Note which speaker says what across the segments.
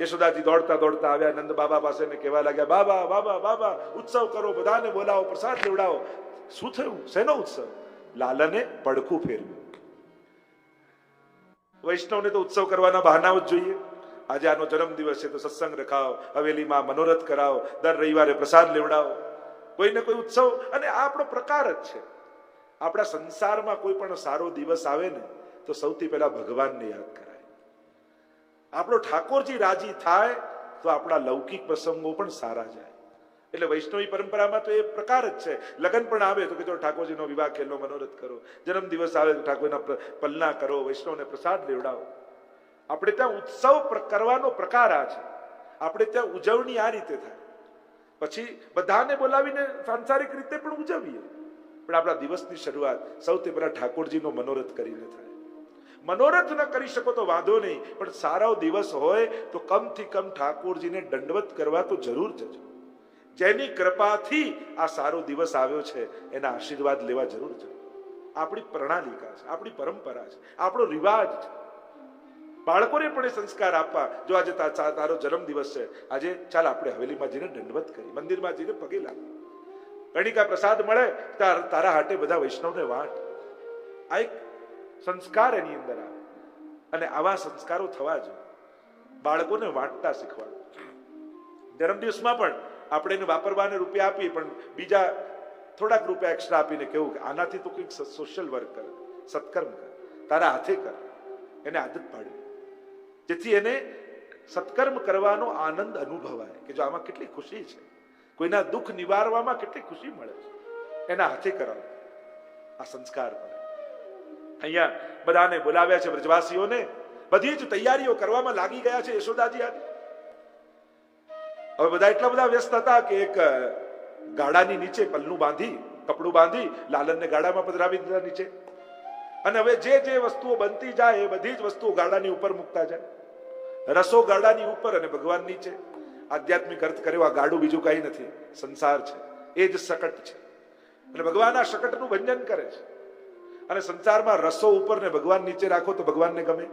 Speaker 1: યશોદાજી દોડતા દોડતા આવ્યા નંદ બાબા પાસે ને કહેવા લાગ્યા, બાબા બાબા બાબા ઉત્સવ કરો, બધાને બોલાવો, પ્રસાદ લેવડાવો. શું થયું? શેનો ઉત્સવ? લાલને પડખું ફેરવ્યું. વૈષ્ણવને તો ઉત્સવ કરવાના બહાના જ જોઈએ. આજે આનો જન્મદિવસ છે તો સત્સંગ રખાવો, હવેલીમાં મનોરથ કરાવો, દર રવિવારે પ્રસાદ લેવડાવો, કોઈને કોઈ ઉત્સવ. અને આ આપણો પ્રકાર જ છે. આપણા સંસારમાં કોઈ પણ સારો દિવસ આવે ને તો સૌથી પહેલા ભગવાનને યાદ કરાય. આપણો ઠાકોરજી રાજી થાય તો આપણા લૌકિક પ્રસંગો પણ સારા જાય. એટલે વૈષ્ણવી પરંપરામાં તો એ પ્રકાર જ છે. લગ્ન પણ આવે તો કે જો ઠાકોરજીનો વિવાહ ખેલનો મનોરથ કરો, જન્મદિવસ આવે તો ઠાકોરના પલના કરો, વૈષ્ણવને પ્રસાદ લેવડાવો. આપણે ત્યાં ઉત્સવ કરવાનો પ્રકાર આ છે. આપણે ત્યાં ઉજવણી આ રીતે થાય. પછી બધાને બોલાવીને સાંસારિક રીતે પણ ઉજવીએ, પણ આપણા દિવસની શરૂઆત સૌથી પહેલા ઠાકોરજીનો મનોરથ કરીને થાય. મનોરથ ન કરી શકો તો વાંધો નહીં, પણ સારો દિવસ હોય તો કમથી કમ ઠાકોરજીને દંડવત કરવા તો જરૂર જજો. જેની કૃપાથી આ સારો દિવસ આવ્યો છે એના આશીર્વાદ લેવા જરૂર જજો. આપણી પ્રણાલિકા છે, આપણી પરંપરા છે, આપણો રિવાજ છે. બાળકોને પણ એ સંસ્કાર આપવા. જો આજે તારો જન્મદિવસ છે, આજે ચાલ આપણે હવેલીમાં જઈને દંડવત કરી, મંદિરમાં જઈને પગે લાગી, કણિકા પ્રસાદ મળે તારા હાટે બધા વૈષ્ણવને વાંટ. આ એક સંસ્કાર એની અંદર આવે. અને આવા સંસ્કારો થવા જોઈએ. બાળકોને વાંટતા શીખવાડો. જન્મદિવસમાં પણ આપણે એને વાપરવાને રૂપિયા આપીએ, પણ બીજા થોડાક રૂપિયા એક્સ્ટ્રા આપીને કેવું કે આનાથી તો કંઈક સોશિયલ વર્ક કર, સત્કર્મ કર, તારા હાથે કર. એને આદત પાડવી, જેથી એને સત્કર્મ કરવાનો આનંદ અનુભવાય કે જો આમાં કેટલી ખુશી છે, કોઈના દુઃખ નિવારવામાં કેટલી ખુશી મળે છે. એના હાથે કરાવો. આ સંસ્કાર પડે. અહીંયા બધાને બોલાવ્યા છે, બ્રજવાસીઓને. બધી જ તૈયારીઓ કરવામાં લાગી ગયા છે યશોદાજી. આજે હવે બધા એટલા બધા વ્યસ્ત હતા કે એક ગાડાની નીચે પલ્લું બાંધી, કપડું બાંધી લાલનને ગાડામાં પધરાવી દીધા નીચે. અને હવે જે જે વસ્તુઓ બનતી જાય એ બધી જ વસ્તુઓ ગાડાની ઉપર મૂકતા જાય. રસો ગાડાની ઉપર અને ભગવાન નીચે. આધ્યાત્મિક અર્થ કર્યો, આ ગાડું બીજું કઈ નથી, સંસાર છે, એ જ શકટ છે. અને ભગવાન આ શકટનું ભંજન કરે છે. અને સંસારમાં રસો ઉપર ને ભગવાન નીચે રાખો તો ભગવાનને ગમે.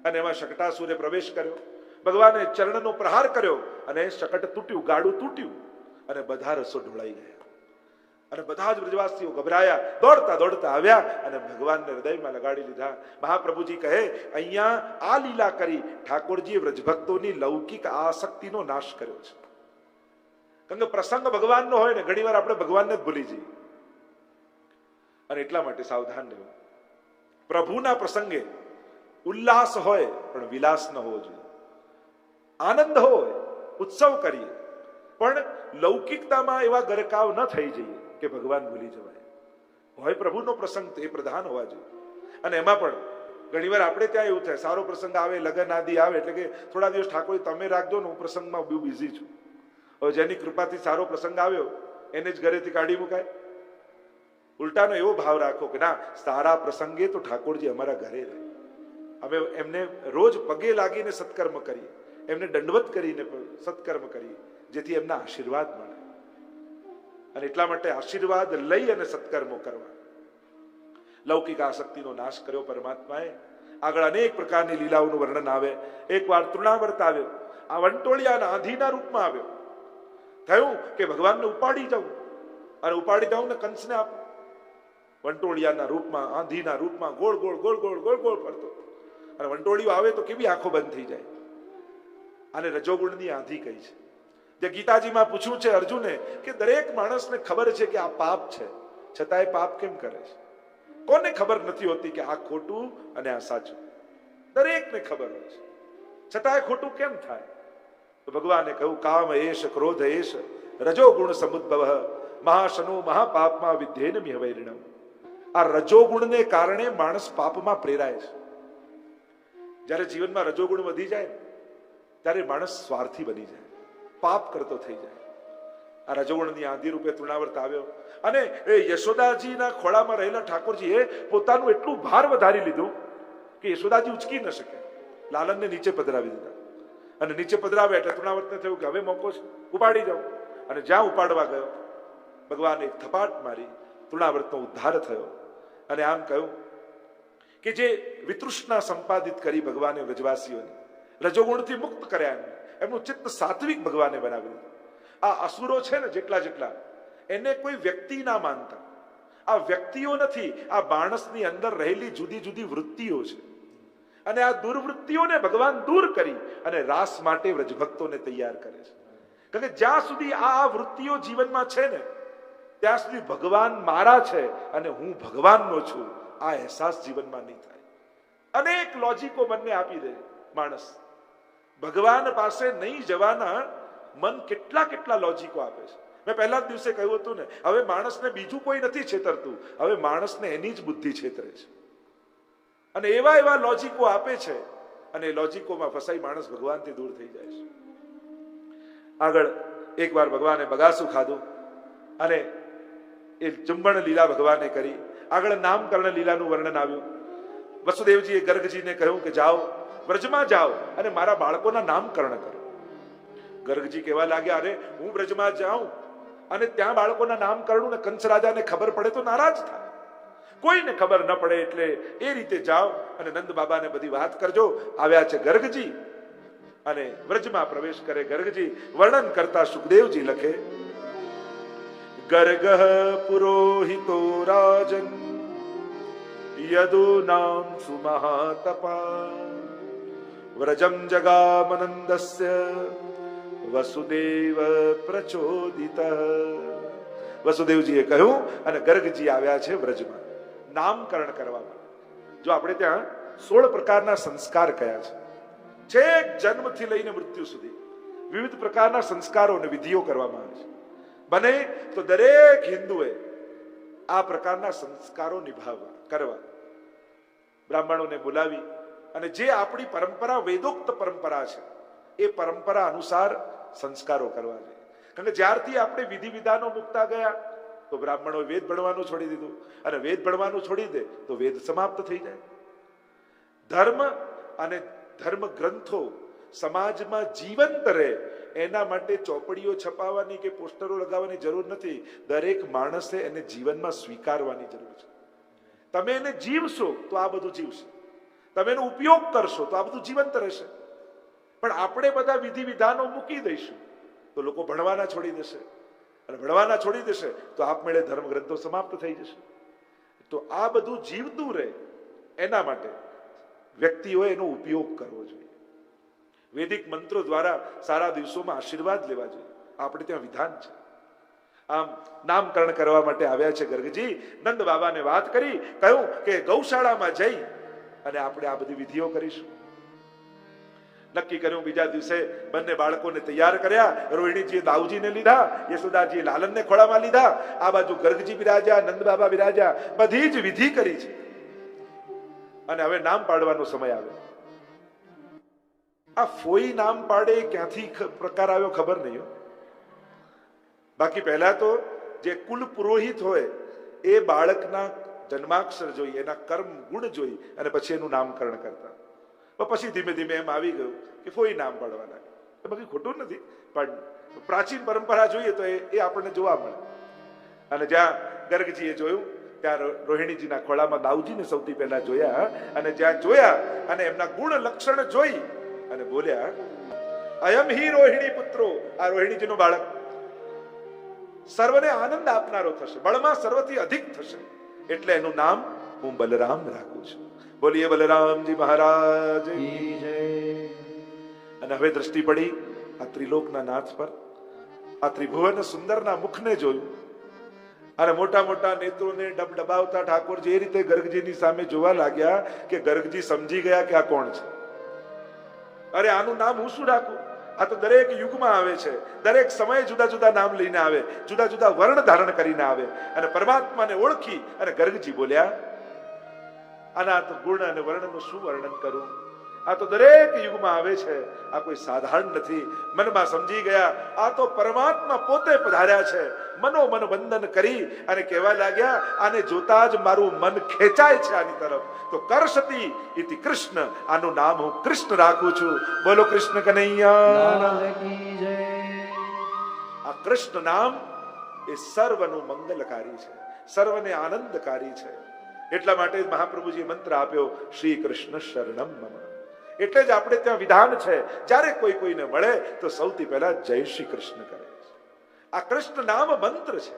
Speaker 1: અને એમાં શકટાસુરે પ્રવેશ કર્યો, ભગવાને ચરણનો પ્રહાર કર્યો અને શકટ તૂટ્યું, ગાડું તૂટ્યું અને બધા રસો ઢોળાઈ ગયા. અને બધા જ બ્રજવાસીઓ ગભરાયા, દોડતા દોડતા આવ્યા અને ભગવાનને હૃદયમાં લગાડી લીધા. મહાપ્રભુજી કહે, અહીંયા આ લીલા કરી ઠાકોરજીએ વ્રજભક્તોની લૌકિક આસક્તિનો નાશ કર્યો છે. કારણ કે પ્રસંગ ભગવાનનો હોય ને ઘણી વાર આપણે ભગવાનને જ ભૂલી જઈએ. અને એટલા માટે સાવધાન રહેવું. પ્રભુના પ્રસંગે ઉલ્લાસ હોય પણ વિલાસ ન હોવો જોઈએ. આનંદ હોય, ઉત્સવ કરીએ, પણ લૌકિકતામાં એવા ગરકાવ ન થઈ જઈએ કે ભગવાન ભૂલી જવાય. હોય પ્રભુનો પ્રસંગ તો એ પ્રધાન હોવા જોઈએ. અને એમાં પણ ઘણીવાર આપણે ત્યાં એવું થાય, સારો પ્રસંગ આવે, લગ્ન આદિ આવે એટલે કે થોડા દિવસ ઠાકોર તમે રાખજો ને, હું પ્રસંગમાં બહુ બિઝી છું. હવે જેની કૃપાથી સારો પ્રસંગ આવ્યો એને જ ઘરેથી કાઢી મુકાય. ઉલટાનો એવો ભાવ રાખો કે ના, સારા પ્રસંગે તો ઠાકોરજી અમારા ઘરે રહે. અમે એમને રોજ પગે લાગીને સત્કર્મ કરીએ, એમને દંડવત કરીને સત્કર્મ કરીએ, જેથી એમના આશીર્વાદ મળે. અને એટલા માટે આશીર્વાદ લઈ અને સત્કર્મો કરવા. લૌકિક આસક્તિનો નાશ કર્યો પરમાત્માએ. આગળ અનેક પ્રકારની લીલાઓનું વર્ણન આવે. એકવાર તૃણાવર્ત આવ્યો, આ વંટોળિયાના આંધીના રૂપમાં આવ્યો. થયું કે ભગવાનને ઉપાડી જાઉં, અને ઉપાડી જાઉં ને કંસને આપું. વંટોળિયાના રૂપમાં, આંધીના રૂપમાં ગોળ ગોળ ગોળ ગોળ ગોળ ગોળ ફરતો. અને વંટોળિયો આવે તો કેવી આંખો બંધ થઈ જાય. આને રજોગુણની આંધી કહી છે. જે ગીતાજીમાં પૂછ્યું છે અર્જુને કે દરેક માણસને ખબર છે કે આ પાપ છે, છતાંય પાપ કેમ કરે છે? કોને ખબર નથી હોતી કે આ ખોટું અને આ સાચું? દરેકને ખબર હોય છે, છતાંય ખોટું કેમ થાય? તો ભગવાને કહ્યું, કામ એશ ક્રોધ એશ રજોગુણ સમુદ્ભવ મહાશનો મહાપાપમાં વિધ્યેન મિહવૈરિણમ. આ રજોગુણને કારણે માણસ પાપમાં પ્રેરાય છે. જ્યારે જીવનમાં રજોગુણ વધી જાય ત્યારે માણસ સ્વાર્થી બની જાય, પાપ કરતો થઈ જાય. આ રજોગુણની આંધી રૂપે તૃણાવર્ત આવ્યો અને એ યશોદાજીના ખોળામાં રહેલા ઠાકોરજીએ પોતાનું એટલું ભાર વધારી લીધું કે યશોદાજી ઉચકી ન શકે. લાલનને નીચે પધરાવી દીધા. અને નીચે પધરાવ્યા એટલે તૃણાવર્તને થયું કે હવે મોકો છે, ઉપાડી જાઓ. અને જ્યાં ઉપાડવા ગયો ભગવાને એક થપાટ મારી, તૃણાવર્તનો ઉદ્ધાર થયો. અને આમ કહ્યું કે જે વિતૃષ્ણા સંપાદિત કરી ભગવાને વ્રજવાસીઓની, રજોગુણથી મુક્ત કર્યા એમનું ચિત્ત સાત્વિક ભગવાને બનાવ્યું. આ અસુરો છે ને જેટલા એને કોઈ વ્યક્તિ ના માનતા. આ વ્યક્તિઓ નથી, આ માણસની અંદર રહેલી જુદી જુદી વૃત્તિઓ છે. અને આ દુર્વૃત્તિઓને ભગવાન દૂર કરી અને રાસ માટે વ્રજભક્તોને તૈયાર કરે છે. કારણ કે જ્યાં સુધી આ વૃત્તિઓ જીવનમાં છે ને ત્યાં સુધી ભગવાન મારા છે અને હું ભગવાનનો છું આ અહેસાસ જીવનમાં નહીં થાય. અનેક લોજિકો મનને આપી દે માણસ. ભગવાન પાસે નહીં જવાના મન કેટલા લોજિકો આપે છે. મેં પહેલા જ દિવસે કહ્યું હતું ને, હવે માણસને બીજું કોઈ નથી છેતરતું, હવે માણસને એની જ બુદ્ધિ છેતરે છે. અને એવા લોજિકો આપે છે અને એ લોજિકોમાં ફસાઈ માણસ ભગવાનથી દૂર થઈ જાય છે. આગળ એકવાર ભગવાને બગાસું ખાધું અને એ જંબણ લીલા ભગવાને કરી. આગળ નામકરણ લીલાનું વર્ણન આવ્યું. વસુદેવજીએ ગર્ગજીને કહ્યું કે જાઓ, વ્રજમાં જાઓ અને મારા બાળકોના નામકરણ કરો. ગર્ગજી કહેવા લાગ્યા, અરે હું વ્રજમાં જાઉં અને ત્યાં બાળકોના નામ કરું ને કંસ રાજાને ખબર પડે તો નારાજ થાય. કોઈને ખબર ન પડે એટલે એ રીતે જાઓ અને નંદ બાબાને બધી વાત કરજો. આવ્યા છે ગર્ગજી અને વ્રજમાં પ્રવેશ કરે. ગર્ગજી વર્ણન કરતા સુખદેવજી લખે, ગર્ગ પુરોહિતો રાજન યદુ નામ સુમહાતપા વ્રજમ જગામનંદસ્ય વસુદેવ પ્રચોદિત. વસુદેવજીએ કહ્યું અને ગર્ગજી આવ્યા છે વ્રજમાં નામકરણ કરવામાં. જો આપણે ત્યાં 16 પ્રકારના સંસ્કાર કયા છે. છેક જન્મથી લઈને મૃત્યુ સુધી વિવિધ પ્રકારના સંસ્કારો અને વિધિઓ કરવામાં આવે છે. બને તો દરેક હિન્દુએ આ પ્રકારના સંસ્કારો નિભાવવા કરવા. બ્રાહ્મણોને બોલાવી અને જે આપણી પરંપરા વેદોક્ત પરંપરા છે એ પરંપરા અનુસાર સંસ્કારો કરવા જોઈએ. કારણ કે જ્યારથી આપણે વિધિ વિધાનો મૂકતા ગયા તો બ્રાહ્મણો વેદ ભણવાનું છોડી દીધું અને વેદ ભણવાનું છોડી દે તો વેદ સમાપ્ત થઈ જાય. ધર્મ અને ધર્મ ગ્રંથો સમાજમાં જીવંત રહે એના માટે ચોપડીઓ છપાવવાની કે પોસ્ટરો લગાવવાની જરૂર નથી. દરેક માણસે એને જીવનમાં સ્વીકારવાની જરૂર છે. તમે એને જીવશો તો આ બધું જીવશે, તમે એનો ઉપયોગ કરશો તો આ બધું જીવંત રહેશે. પણ આપણે બધા વિધિ વિધાનો મૂકી દઈશું તો લોકો ભણવાના છોડી દેશે અને ભણવાના છોડી દેશે તો આપમેળે ધર્મ ગ્રંથો સમાપ્ત થઈ જશે. તો આ બધું જીવતું રહે એના માટે વ્યક્તિઓએ એનો ઉપયોગ કરવો જોઈએ. વૈદિક મંત્રો દ્વારા સારા દિવસોમાં આશીર્વાદ લેવા જોઈએ. આપણે ત્યાં વિધાન છે. આમ નામકરણ કરવા માટે આવ્યા છે ગર્ગજી. નંદ બાબાને વાત કરી, કહ્યું કે ગૌશાળામાં જઈ અને આપણે આ બધી વિધિઓ કરીશું. નક્કી કર્યું. બીજા દિવસે બંને બાળકોને તૈયાર કર્યા. રોહિણીજીએ દાઉજીને લીધા, યશોદાજીએ લાલનને ખોળામાં લીધા. આ બાજુ ગર્ગજી બિરાજ્યા, નંદ બાબા બિરાજ્યા. બધી જ વિધિ કરી છે અને હવે નામ પાડવાનો સમય આવ્યો. આ ફોઈ નામ પાડે ક્યાંથી પ્રકાર આવ્યો ખબર નહીં. બાકી પહેલા તો જે કુલ પુરોહિત હોય એ બાળકના જન્માક્ષર જોઈ, એના કર્મ ગુણ જોઈ અને પછી એનું નામકરણ કરતા. પછી ધીમે ધીમે એમ આવી ગયું કે ફોઈ નામ પાડવા લાગે. બાકી ખોટું નથી, પણ પ્રાચીન પરંપરા જોઈએ તો એ આપણને જોવા મળે. અને જ્યાં ગર્ગજીએ જોયું ત્યાં રોહિણીજીના ખોળામાં દાઉજીને સૌથી પહેલા જોયા અને જ્યાં જોયા અને એમના ગુણ લક્ષણ જોઈ અને બોલ્યા, અયમ હિ રોહિણી પુત્રો. આ રોહિણીજીનો બાળક સર્વને આનંદ આપનારો થશે, બળમાં સર્વથી અધિક થશે, એટલે એનું નામ હું બલરામ રાખું છું. બોલીએ બલરામજી મહારાજ કી જય. અને હવે દ્રષ્ટિ પડી આ ત્રિલોકના નાથ પર. આ ત્રિભુવન સુંદરના મુખને જોયું અને મોટા મોટા નેત્રોને ડબડબાવતા ઠાકોરજી એ રીતે ગર્ગજીની સામે જોવા લાગ્યા કે ગર્ગજી સમજી ગયા કે આ કોણ છે. અરે આનું નામ હું શું રાખું? આ તો દરેક યુગમાં આવે છે, દરેક સમયે જુદા જુદા નામ લઈને આવે, જુદા જુદા વર્ણ ધારણ કરીને આવે. અને પરમાત્માને ઓળખી અને ગર્ગજી બોલ્યા, આના તો ગુણ અને વર્ણનું શું વર્ણન કરું? આ તો દરેક યુગમાં આવે છે, આ કોઈ સાધારણ નથી. મનમાં સમજી ગયા આ તો પરમાત્મા પોતે પધાર્યા છે. મનોમન વંદન કરી અને કહેવા લાગ્યા, આને જોતા જ મારું મન ખેંચાય છે આની તરફ. તો કરશતી ઇતિ કૃષ્ણ, આનું નામ હું કૃષ્ણ રાખું છું. બોલો કૃષ્ણ કનૈયા. આ કૃષ્ણ નામ એ સર્વનું મંગલકારી છે, સર્વને આનંદકારી છે. એટલા માટે મહાપ્રભુજી મંત્ર આપ્યો, શ્રી કૃષ્ણ શરણમ મમ. એટલે જ આપણે ત્યાં વિધાન છે, જ્યારે કોઈ કોઈને મળે તો સૌથી પહેલા જય શ્રી કૃષ્ણ કરે છે. આ કૃષ્ણ નામ મંત્ર છે,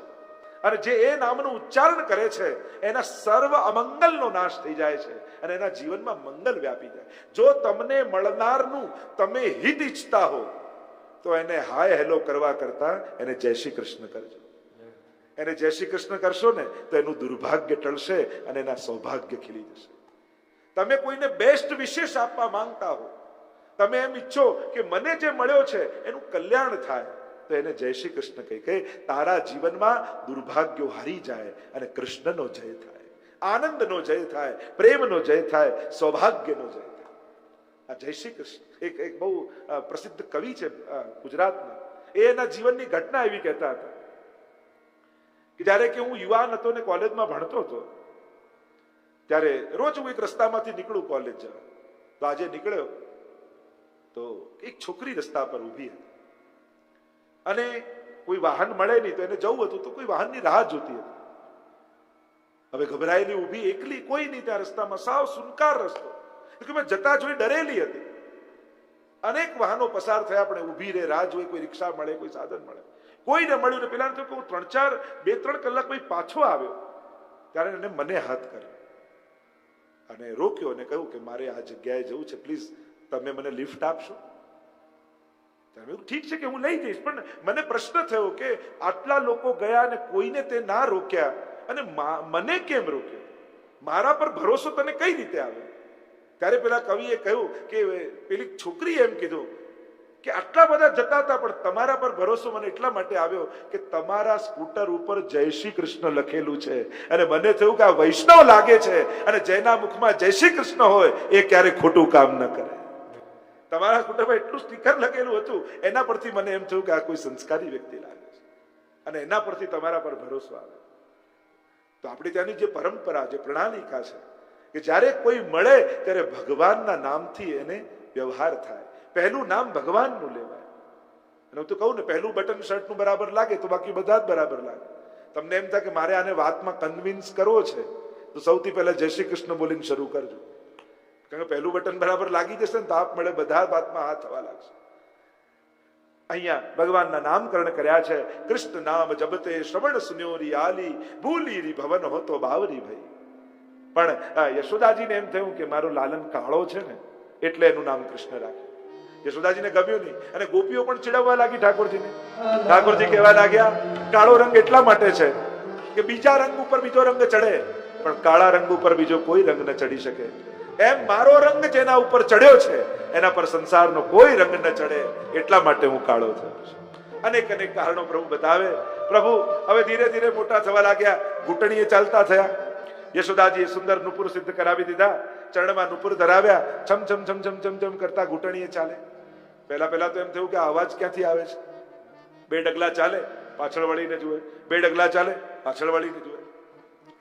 Speaker 1: અને જે એ નામનું ઉચ્ચારણ કરે છે એના સર્વ અમંગલનો નાશ થઈ જાય છે અને એના જીવનમાં મંગલ વ્યાપી જાય. જો તમને મળનારનું તમે હિત ઈચ્છતા હો તો એને હાય હેલો કરવા કરતા એને જય શ્રી કૃષ્ણ કરજો. એને જય શ્રી કૃષ્ણ કરશો ને તો એનું દુર્ભાગ્ય ટળશે અને એના સૌભાગ્ય ખીલી જશે. તમે કોઈને બેસ્ટ વિશેષ આપવા માંગતા હો, તમે એમ ઈચ્છો કે મને જે મળ્યો છે એનું કલ્યાણ થાય, તો એને જય શ્રી કૃષ્ણ કહી કે તારા જીવનમાં દુર્ભાગ્યો હારી જાય અને કૃષ્ણનો જય થાય, આનંદનો જય થાય, પ્રેમનો જય થાય, સૌભાગ્યનો જય થાય. આ જય શ્રી કૃષ્ણ એક બહુ પ્રસિદ્ધ કવિ છે ગુજરાતના. એના જીવનની ઘટના એવી કહેતા હતા કે જ્યારે કે હું યુવાન હતો ને કોલેજમાં ભણતો હતો, ત્યારે રોજ હું એક રસ્તામાંથી નીકળું કોલેજ જવા. તો આજે નીકળ્યો તો એક છોકરી રસ્તા પર ઊભી હતી અને કોઈ વાહન મળે નહીં તો એને જવું હતું, તો કોઈ વાહનની રાહ જોતી હતી. હવે ગભરાયેલી ઊભી એકલી, કોઈ નહીં ત્યાં રસ્તામાં, સાવ સુનકાર રસ્તો. મેં જતા જોઈ ડરેલી હતી. અનેક વાહનો પસાર થયા, આપણે ઊભી રહે, રાહ જોઈ, કોઈ રિક્ષા મળે, કોઈ સાધન મળે, કોઈને મળ્યું ને પેલા તો હું 2-3 કલાક પછી પાછો આવ્યો. ત્યારે એને મને હાથ કર્યો અને રોક્યો અને કહ્યું કે મારે આ જગ્યાએ જવું છે, પ્લીઝ તમે મને લિફ્ટ આપશો? ઠીક છે કે હું લઈ જઈશ, પણ મને પ્રશ્ન થયો કે આટલા લોકો ગયા અને કોઈને તે ના રોક્યા અને મને કેમ રોક્યો? મારા પર ભરોસો તને કઈ રીતે આવ્યો? ત્યારે પેલા કવિએ કહ્યું કે પેલી છોકરી એમ કીધું કે આટલા બધા જતા હતા પણ તમારા પર ભરોસો મને એટલા માટે આવ્યો કે તમારા સ્કૂટર ઉપર જય શ્રી કૃષ્ણ લખેલું છે અને મને થયું કે આ વૈષ્ણવ લાગે છે અને જેના મુખમાં જય શ્રી કૃષ્ણ હોય એ ક્યારે ખોટું કામ ન કરે. તમારા સ્કૂટરમાં એટલું સ્ટીકર લખેલું હતું, એના પરથી મને એમ થયું કે આ કોઈ સંસ્કારી વ્યક્તિ લાગે છે અને એના પરથી તમારા પર ભરોસો આવે. તો આપણે ત્યાંની જે પરંપરા, જે પ્રણાલિકા છે કે જ્યારે કોઈ મળે ત્યારે ભગવાનના નામથી એને વ્યવહાર થાય. પહેલું નામ ભગવાનનું લેવાય. અને હું તો કહું ને, પહેલું બટન શર્ટનું બરાબર લાગે તો બાકી બધા જ બરાબર લાગે. તમને એમ થાય કે મારે આને વાતમાં કન્વિન્સ કરવો છે તો સૌથી પહેલા જય શ્રી કૃષ્ણ બોલીને શરૂ કરજો, કારણ કે પહેલું બટન બરાબર લાગી જશે ને તો આપ મળે બધા વાતમાં હાથ થવા લાગશે. અહીંયા ભગવાનના નામકરણ કર્યા છે. કૃષ્ણ નામ જબતે શ્રવણ સુન્યોરી આલી, ભૂલી રી ભવન હો તો બાવરી ભાઈ. પણ યશોદાજીને એમ થયું કે મારો લાલન કાળો છે ને એટલે એનું નામ કૃષ્ણ રાખ્યું. યશોદાજીને ગમ્યું નહીં અને ગોપીઓ પણ ચીડવવા લાગી ઠાકોરજીને. ઠાકોરજી કહેવા લાગ્યા કાળો રંગ એટલા માટે છે કે બીજા રંગ ઉપર બીજો રંગ ચડે પણ કાળા રંગ ઉપર બીજો કોઈ રંગ ન ચડી શકે. એમ મારો રંગ જેના ઉપર ચડ્યો છે એના પર સંસારનો કોઈ રંગ ન ચડે, એટલા માટે હું કાળો થયો છું. અનેક કારણો પ્રભુ બતાવે. પ્રભુ હવે ધીરે ધીરે મોટા થવા લાગ્યા, ઘૂંટણીએ ચાલતા થયા. યશોદાજીએ સુંદર નુપુર સિદ્ધ કરાવી દીધા, ચરણમાં નુપુર ધરાવ્યા, છમ છમ છમ છમ છમ છમ કરતા ઘૂંટણીએ ચાલે. પહેલા તો એમ થયું કે અવાજ ક્યાંથી આવે છે. 2 ડગલા ચાલે, પાછળ વળીને જુએ, 2 ડગલા ચાલે, પાછળ વળીને જુએ.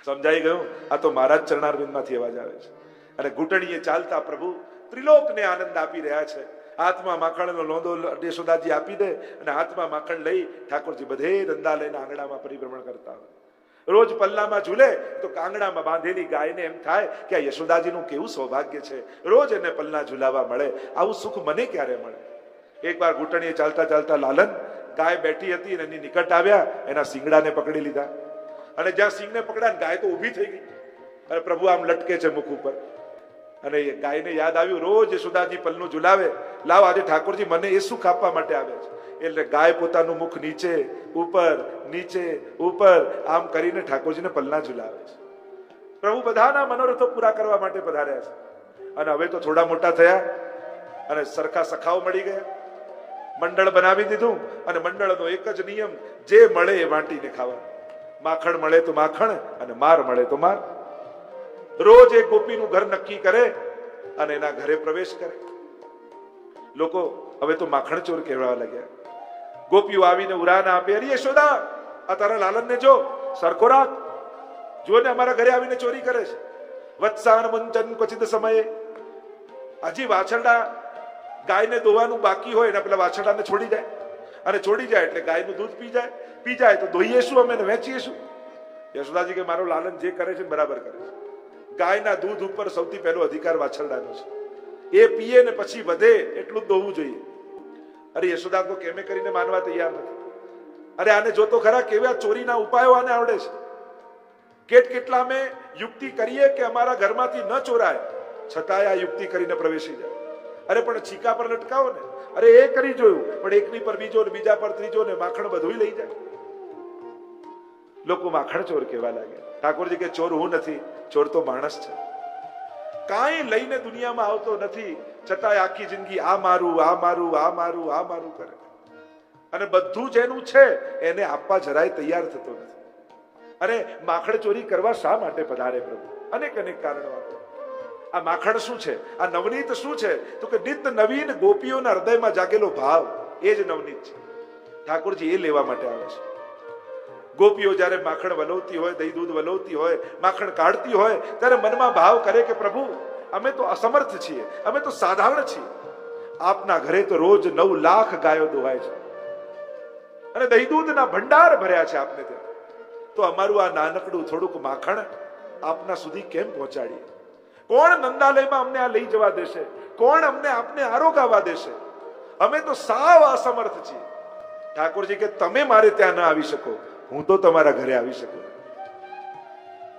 Speaker 1: સમજાઈ ગયું આ તો મારા જ ચરણારવિંદમાંથી અવાજ આવે છે. અને ઘૂંટણીએ ચાલતા પ્રભુ ત્રિલોકને આનંદ આપી રહ્યા છે. હાથમાં માખણનો લોંદો યશોદાજી આપી દે અને હાથમાં માખણ લઈ ઠાકોરજી બધે ધંધા લઈને આંગણામાં પરિભ્રમણ કરતા હોય. રોજ પલ્લામાં ઝૂલે તો કાંગડામાં બાંધેલી ગાયને એમ થાય કે આ યશોદાજીનું કેવું સૌભાગ્ય છે, રોજ એને પલ્લા ઝુલાવા મળે. આવું સુખ મને ક્યારે મળે? એકવાર ઘૂંટણીએ ચાલતા ચાલતા લાલન ગાય બેઠી હતી અને એની નિકટ આવ્યા, એના શિંગડાને પકડી લીધા અને જ્યાં સિંગને પકડ્યા ગાય તો ઊભી થઈ ગઈ અને પ્રભુ આમ લટકે છે મુખ ઉપર. અને ગાયને યાદ આવ્યું રોજ યશોદાજી પલ્લું ઝુલાવે, લાવ આજે ઠાકોરજી મને એ સુખ આપવા માટે આવે છે. એટલે ગાય પોતાનું મુખ નીચે ઉપર નીચે ઉપર આમ કરીને ઠાકોરજીને પલ્લા ઝુલાવે છે. પ્રભુ બધાના મનોરથો પૂરા કરવા માટે પધાર્યા છે. અને હવે તો થોડા મોટા થયા અને સરખા સખાઓ મળી ગયા, મંડળ બનાવી દીધું અને મંડળનો એક જ નિયમ, જે મળે એ વાટીને ખાવાનું. માખણ મળે તો માખણ અને માર મળે તો માર. રોજ એક ગોપીનું ઘર નક્કી કરે અને એના ઘરે પ્રવેશ કરે. લોકો હવે તો માખણ ચોર કહેવા લાગ્યા. ગોપીઓ આવીને ઉરાના આપે, અરે યશોદા આ તારા લાલનને જો, સરખો રાખ, જો ને અમારા ઘરે આવીને ચોરી કરે છે. વત્સાન મુંચન ક્વચિત સમયે, હજી વાછરડા ગાયને દોવાનું બાકી હોય એના પેલા વાછરડાને છોડી જાય અને છોડી જાય એટલે ગાયનું દૂધ પી જાય તો દોઈએ શું અમે વેચીએ શું? યશોદાજી કે મારો લાલન જે કરે છે બરાબર કરે છે. ગાયના દૂધ ઉપર સૌથી પહેલો અધિકાર વાછરડાનો છે. એ પીએ ને પછી વધે એટલું જ દોવું જોઈએ. અરે યશોદા તો કેમે કરીને માનવા તૈયાર નથી. અરે આને જો તો ખરા કેવા ચોરીના ઉપાયો આને આવડે છે. કેટલા અમે યુક્તિ કરીએ કે અમારા ઘરમાંથી ન ચોરાય, છતાંય આ યુક્તિ કરીને પ્રવેશી જાય. અરે પણ છીકા પર લટકાવો ને, અરે એ કરી જોયું, પણ એકની પર બીજો ને બીજા પર ત્રીજો ને માખણ બધું લઈ જાય. લોકો માખણ ચોર કહેવા લાગે. ઠાકોરજી કે ચોર હું નથી, ચોર તો માણસ છે. કાંઈ લઈને દુનિયામાં આવતો નથી, છતાંય આખી જિંદગી આ મારું આ મારું આ મારું આ મારું કરે, અને બધું જેનું છે એને આપવા જરાય તૈયાર થતો નથી. અને માખણ ચોરી કરવા શા માટે પધારે પ્રભુ? અનેક અનેક કારણો આપે. આ માખણ શું છે? આ નવનીત શું છે? તો કે નિત નવીન ગોપીઓના હૃદયમાં જાગેલો ભાવ, એ જ નવનીત છે. ઠાકોરજી એ લેવા માટે આવે છે. ગોપીઓ જ્યારે માખણ વલોવતી હોય, દહીં દૂધ વલોવતી હોય, માખણ કાઢતી હોય, ત્યારે મનમાં ભાવ કરે કે પ્રભુ અમે તો અસમર્થ છીએ, અમે તો સાધારણ છીએ. આપના ઘરે તો રોજ 9 લાખ ગાયો દોવાય છે અને દહીં દૂધના ભંડાર ભર્યા છે આપને ત્યાં. તો અમારું આ નાનકડું થોડુંક માખણ આપના સુધી કેમ પહોંચાડીએ? કોણ નંદાલયમાં અમને આ લઈ જવા દેશે? કોણ અમને આપને આરોગાવા દેશે? અમે તો સાવ અસમર્થ છીએ. ઠાકોરજી કે તમે મારે ત્યાં ન આવી શકો, હું તો તમારા ઘરે આવી શકું.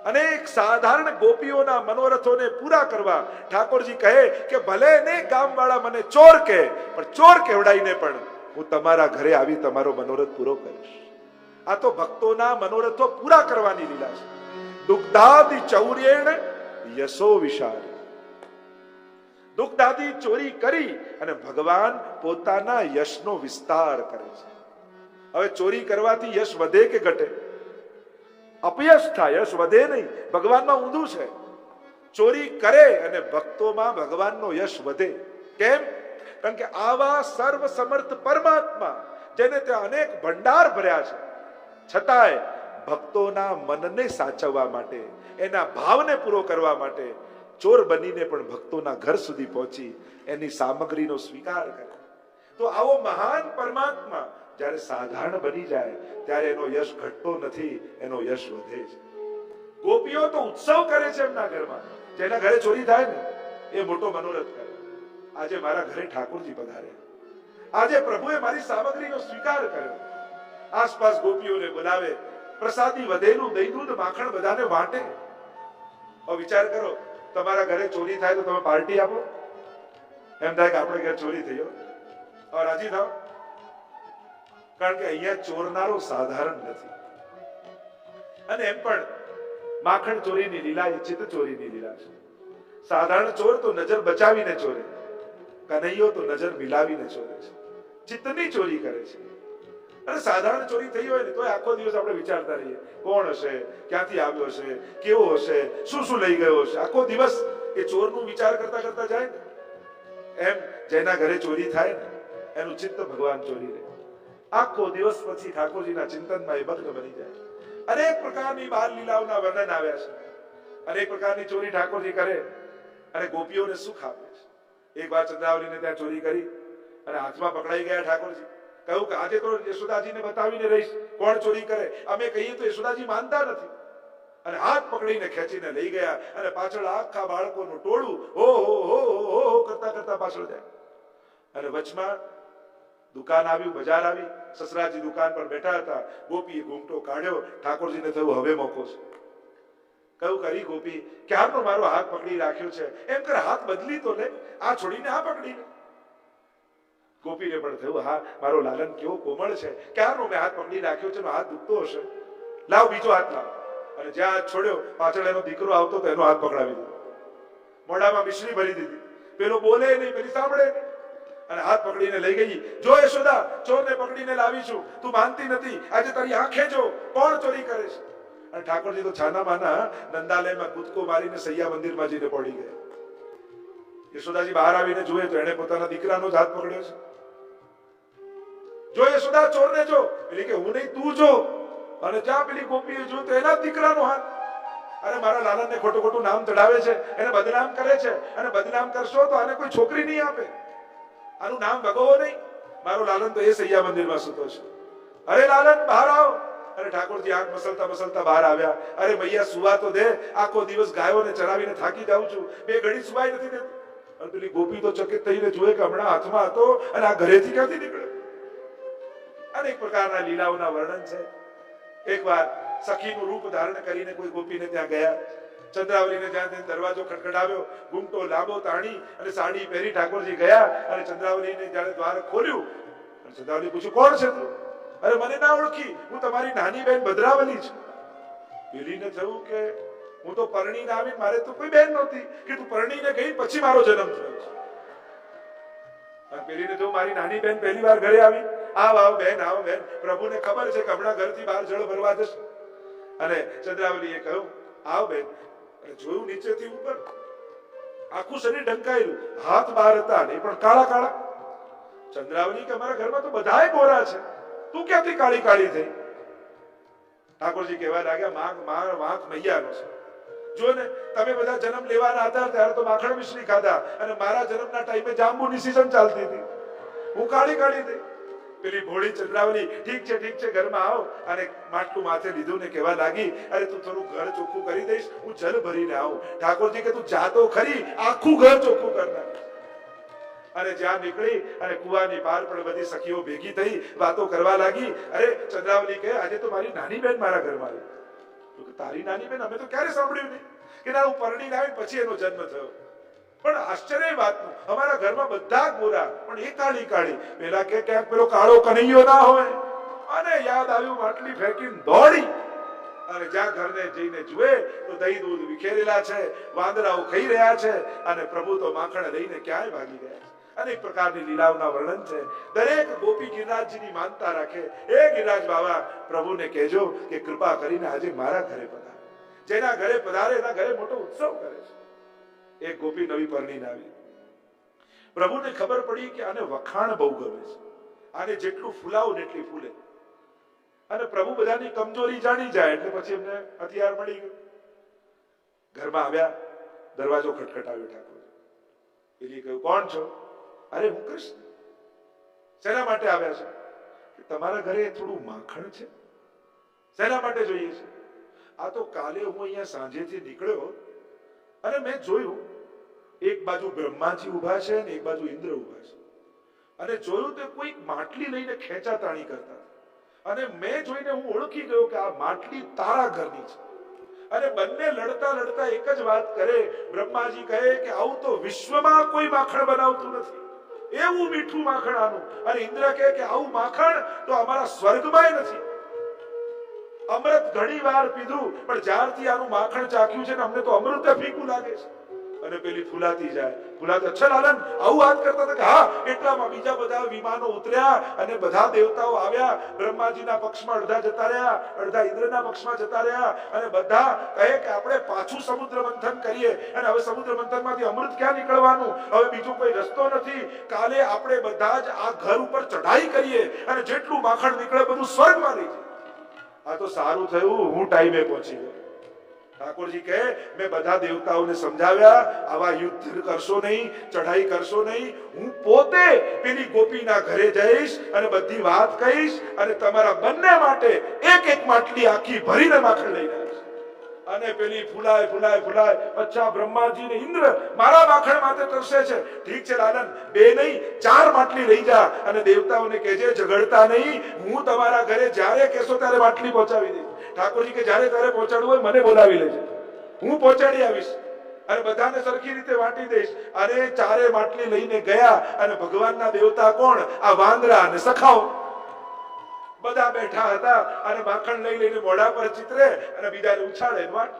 Speaker 1: અનેક સાધારણ ગોપીઓના મનોરથોને પૂરા કરવા ઠાકોરજી કહે કે ભલે ને ગામવાળા મને ચોર કહે, પણ ચોર કહેવડાઈને પણ હું તમારા ઘરે આવી તમારો મનોરથ પૂરો કરીશ. આ તો ભક્તોના મનોરથો પૂરા કરવાની લીલા છે. દુગ્ધાદિ ચૌર્યેણ યશો વિશાળ. દુગ્ધાદિ ચોરી કરી અને ભગવાન પોતાના યશનો વિસ્તાર કરે છે. હવે ચોરી કરવાથી યશ વધે કે ઘટે? અપયશ થાય, યશ વધે નહીં. ભગવાનમાં ઊંધું છે. ચોરી કરે અને ભક્તોમાં ભગવાનનો યશ વધે. કેમ? કારણ કે આવા સર્વ સમર્થ પરમાત્મા, જેને ત્યાં અનેક ભંડાર ભર્યા છે, છતાંય ભક્તોના મનને સાચવવા માટે, એના ભાવને પૂરો કરવા માટે ચોર બનીને પણ ભક્તોના ઘર સુધી પહોંચી એની સામગ્રીનો સ્વીકાર કરે. તો આવો મહાન પરમાત્મા જ્યારે સાધારણ બની જાય ત્યારે એનો યશ ઘટતો નથી, એનો યશ વધે છે. ગોપીઓ તો ઉત્સવ કરે છે એમના ઘરમાં. જેના ઘરે ચોરી થાય ને એ મોટો મનોરથ કરે. આજે મારા ઘરે ઠાકોરજી પધારે, આજે પ્રભુએ મારી સામગ્રીનો સ્વીકાર કર્યો. આસપાસ ગોપીઓને બોલાવે, પ્રસાદી વધેલું દહીં દૂધ માખણ બધાને વાંટે. હવે વિચાર કરો, તમારા ઘરે ચોરી થાય તો તમે પાર્ટી આપો? એમ થાય કે આપણે ઘરે ચોરી થઈ હોય, રાજી થાવ? કારણ કે અહીંયા ચોરનારો સાધારણ નથી. અને એમ પણ માખણ ચોરીની લીલા એ ચિત્ત ચોરીની લીલા છે. સાધારણ ચોર તો નજર બચાવીને ચોરે, કનૈયો તો નજર મિલાવીને ચોરે છે, ચિત્તની ચોરી કરે છે. અને સાધારણ ચોરી થઈ હોય ને તો આખો દિવસ આપણે વિચારતા રહીએ, કોણ હશે, ક્યાંથી આવ્યો હશે, કેવો હશે, શું શું લઈ ગયો હશે. આખો દિવસ એ ચોરનું વિચાર કરતા કરતા જાય ને. એમ જેના ઘરે ચોરી થાય ને એનું ચિત્ત ભગવાન ચોરી રહે. આખો દિવસ પછી ઠાકોરજીના ચિંતનમાં એ ભગ્ન બની જાય. અનેક પ્રકારની બાલ લીલાઓના વર્ણન આવ્યા છે. અનેક પ્રકારની ચોરી ઠાકોરજી કરે અને ગોપીઓને સુખ આપે છે. એક વાર ચંદ્રાવલીને ત્યાં ચોરી કરી અને હાથમાં પકડાઈ ગયા ઠાકોરજી. કહ્યું કે આજે તો યશોદાજીને બતાવીને રહીશ કોણ ચોરી કરે. અમે કહીએ તો યશોદાજી માનતા નથી અને હાથ પકડીને ખેંચીને લઈ ગયા અને પાછળ આખા બાળકોનું ટોળું હો હો હો હો હો કરતા કરતા પાછળ જાય. અને વચમાં દુકાન આવ્યું, બજાર આવી. સસરાજી દુકાન પર બેઠા હતા. ગોપીએ ઘૂંઘટો કાઢ્યો. ઠાકોરજીને થયું હવે મોકો છે. કહ્યું કરી ગોપી, ક્યારનો મારો હાથ પકડી રાખ્યો છે, એમ કર હાથ બદલી તો લે, આ છોડીને આ પકડી લે. ગોપીને પણ થયું હા મારો લાલન કેવો કોમળ છે, ક્યારનો મેં હાથ પકડી રાખ્યો છે, હાથ દુખતો હશે, લાવ બીજો હાથ લાવ. અને જ્યાં હાથ છોડ્યો પાછળ એનો દીકરો આવતો તો એનો હાથ પકડાવી દીધો. મોઢામાં મિશ્રી ભરી દીધી. પેલો બોલે નહીં, પેલી સાંભળે નહીં અને હાથ પકડીને લઈ ગઈ. જો યશોદા, ચોરને પકડીને લાવીશું, તું માનતી નથી, આજે તારી આંખે જો કોણ ચોરી કરે છે. અને ઠાકોરજી તો છાના માના નંદાલયમાં કૂદકો મારીને સૈયા મંદિરમાં જઈને પડી ગયા. યશોદાજી બહાર આવીને જુએ તો એને પોતાના દીકરાનો જ હાથ પકડ્યો છે. જો યશોદા, ચોરને જો. પેલી કે હું નહીં, તું જો. અને જ્યાં પેલી ગોપીએ જો તો એના દીકરાનો હાથ. અરે મારા લાલનને ખોટું ખોટું નામ ચડાવે છે, એને બદનામ કરે છે. અને બદનામ કરશો તો આને કોઈ છોકરી નહીં આપે, આનું નામ ભગવો નહીં. મારો લાલન તો એ સૈયા મંદિરમાં સૂતો છે. અરે લાલન બહાર આવ. અરે ઠાકોરજી આંખ મસલતા મસલતા બહાર આવ્યા. અરે મૈયા સુવા તો દે, આખો દિવસ ગાયોને ચરાવીને થાકી જાઉં છું, બે ઘડી સુવાય નથી દેતું. અને પેલી ગોપી તો ચકિત થઈને જોયે કે હમણાં હાથમાં હતો અને આ ઘરેથી ક્યાંથી નીકળ્યો. અનેક પ્રકારના લીલાઓના વર્ણન છે. એકવાર સખીનું રૂપ ધારણ કરીને કોઈ ગોપીને ત્યાં ગયા. ચંદ્રાવલીને જ્યાં દરવાજો ખટખટાવ્યો, ઘૂંટો લાંબો તાણી અને સાડી પહેરી ઠાકોરજી ગયા અને ચંદ્રાવલીને જ્યારે દ્વાર ખોલ્યું અને ચંદ્રાવલી પૂછ્યું, કોણ છે તું? અરે મને ના ઓળખી, હું તમારી નાની બેન ભદ્રાવલી છું. પેલીને થયું કે હું તો પરણીને આવી, મારે તો કોઈ બેન નહોતી, કે તું પરણીને ગઈ પછી મારો જન્મ થયો છે. અને પેલીને થયું મારી નાની બેન પહેલી વાર ઘરે આવી, આવ બેન, આવ બેન, પ્રભુને ખબર છે કે હમણાં ઘરથી બહાર જળ ભરવા જશે. અને ચંદ્રાવલીએ કહ્યું, આવ બેન. અને જોયું નીચેથી ઉપર આખું શરીર ઢંકાયેલું, હાથ બહાર હતા ને પણ કાળા કાળા. ચંદ્રાવલી કે અમારા ઘરમાં તો બધાય ગોરા છે, તું ક્યાંથી કાળી કાળી થઈ? ઠાકોરજી કહેવા લાગ્યા, મારો વાંક મૈયાનો છે. જો ને તમે બધા જન્મ લેવાના હતા ત્યારે તો માખણ મિશ્રી ખાધા અને મારા જન્મના ટાઈમે જાંબુની સીઝન ચાલતી હતી, હું કાળી કાળી થઈ. પેલી ભોળી ચંદ્રાવલી ઠીક છે ઘરમાં આવ અને માટલું માથે લીધું ને કહેવા લાગી, અરે તું થોડું ઘર ચોખ્ખું કરી દઈશ, હું જલ ભરીને આવું. ઠાકોરજી કે તું જાતો ખરી, આખું ઘર ચોખ્ખું કર નાખ. અને જ્યાં નીકળી અને કુવાની પાર પણ બધી સખીઓ ભેગી થઈ વાતો કરવા લાગી. અરે ચંદ્રાવલી કે આજે તો મારી નાની બેન મારા ઘરમાં આવી. તારી નાની બેન? અમે તો ક્યારે સાંભળ્યું નહીં કે ના હું પરણીને આવી પછી એનો જન્મ થયો. પણ આશ્ચર્ય વાતનું, અમારા ઘરમાં બધા ગોરા પણ એ કાળી કાળી. પેલા કે ક્યાંક પેલો કાળો કનૈયો ના હોય. અને યાદ આવ્યું, માટલી ફેંકીને દોડી અને જ્યાં ઘરને જઈને જુએ તો દહીં દૂધ વિખેરેલા છે, વાંદરાઓ ખાઈ રહ્યા છે અને પ્રભુ તો માખણ લઈને ક્યાંય ભાગી ગયા છે. અનેક પ્રકારની લીલાઓના વર્ણન છે. દરેક ગોપી ગિરિરાજજીની માનતા રાખે. એ ગિરિરાજ બાબા પ્રભુને કહેજો કે કૃપા કરીને આજે મારા ઘરે પધારે. જેના ઘરે પધારે એના ઘરે મોટો ઉત્સવ કરે છે. એક ગોપી નવી પરણીને આવી. પ્રભુને ખબર પડી કે આને વખાણ બહુ ગમે છે, આને જેટલું ફૂલાવું ને એટલી ફૂલે. અને પ્રભુ બધાની કમજોરી જાણી જાય એટલે પછી એમને હથિયાર મળી ગયું. ઘરમાં આવ્યા, દરવાજો ખટખટાવ્યો. ઠાકોર પેલી કહ્યું, કોણ છો? અરે હું કૃષ્ણ. શેના માટે આવ્યા છો? કે તમારા ઘરે થોડું માખણ છે. શેના માટે જોઈએ છે? આ તો કાલે હું અહીંયા સાંજેથી નીકળ્યો અને મેં જોયું એક બાજુ બ્રહ્માજી ઉભા છે અને એક બાજુ ઇન્દ્ર ઉભા છે. અને જોયું તો કોઈ માટલી લઈને ખેંચાતાણી કરતા. અને મેં જોઈને હું ઓળખી ગયો કે આ માટલી તારા ઘરની છે. અને બંને લડતા લડતા એક જ વાત કરે. બ્રહ્માજી કહે કે આવું તો વિશ્વમાં કોઈ માખણ બનાવતું નથી, એવું મીઠું માખણ આનું. અને ઇન્દ્ર કહે કે આવું માખણ તો અમારા સ્વર્ગમાં નથી. અમૃત ઘણી વાર પીધું પણ જ્યારથી આનું માખણ ચાખ્યું છે ને અમને તો અમૃત ફીકું લાગે છે. અને પેલી ફૂલાતી જાય, ફૂલાતી. અચ્છા લાલન આવું વાત કરતા હતા કે હા. એટલામાં બીજા બધા વિમાનો ઉતર્યા અને બધા દેવતાઓ આવ્યા. બ્રહ્માજીના પક્ષમાં અડધા જતા રહ્યા, અડધા ઇન્દ્રના પક્ષમાં જતા રહ્યા. અને બધા કહે કે આપણે પાછું સમુદ્ર મંથન કરીએ. અને હવે સમુદ્ર મંથનમાંથી અમૃત ક્યાં નીકળવાનું? હવે બીજો કોઈ રસ્તો નથી. કાલે આપણે બધા જ આ ઘર ઉપર ચઢાઈ કરીએ અને જેટલું માખણ નીકળે બધું સ્વર્ગમાં લઈ જાય. આ તો સારું થયું હું ટાઈમે પહોંચી ગયો. ઠાકોરજી કહે મેં બધા દેવતાઓને સમજાવ્યા, આવા યુદ્ધ કરશો નહીં, ચઢાઈ કરશો નહીં. હું પોતે પેલી ગોપીના ઘરે જઈશ અને બધી વાત કહીશ અને તમારા બંને માટે એક એક માટલી આખી ભરીને માખણ લઈને આવીશ. અને પેલી ફૂલાય ફૂલાય ફૂલાય. અચ્છા બ્રહ્માજી ને ઇન્દ્ર મારા માખણ માટે તરસે છે. ઠીક છે લાલન, બે નહીં 4 માટલી લઈ જા અને દેવતાઓને કહેજે ઝઘડતા નહીં. હું તમારા ઘરે જ્યારે કહેશો ત્યારે માટલી પહોંચાડી દઈશ. ઠાકોરજી કે જ્યારે તારે પહોંચાડવું હોય મને બોલાવી લેજે, હું પહોંચાડી આવીશ અને બધાને સરખી રીતે વાટી દઈશ. અને 4 માટલી લઈને ગયા અને ભગવાનના દેવતા કોણ? આ વાંદરા અને સખાઓ બધા બેઠા હતા અને માખણ લઈ લઈને મોઢા પર ચિતરે અને બીજાને ઉછાળે વાટ.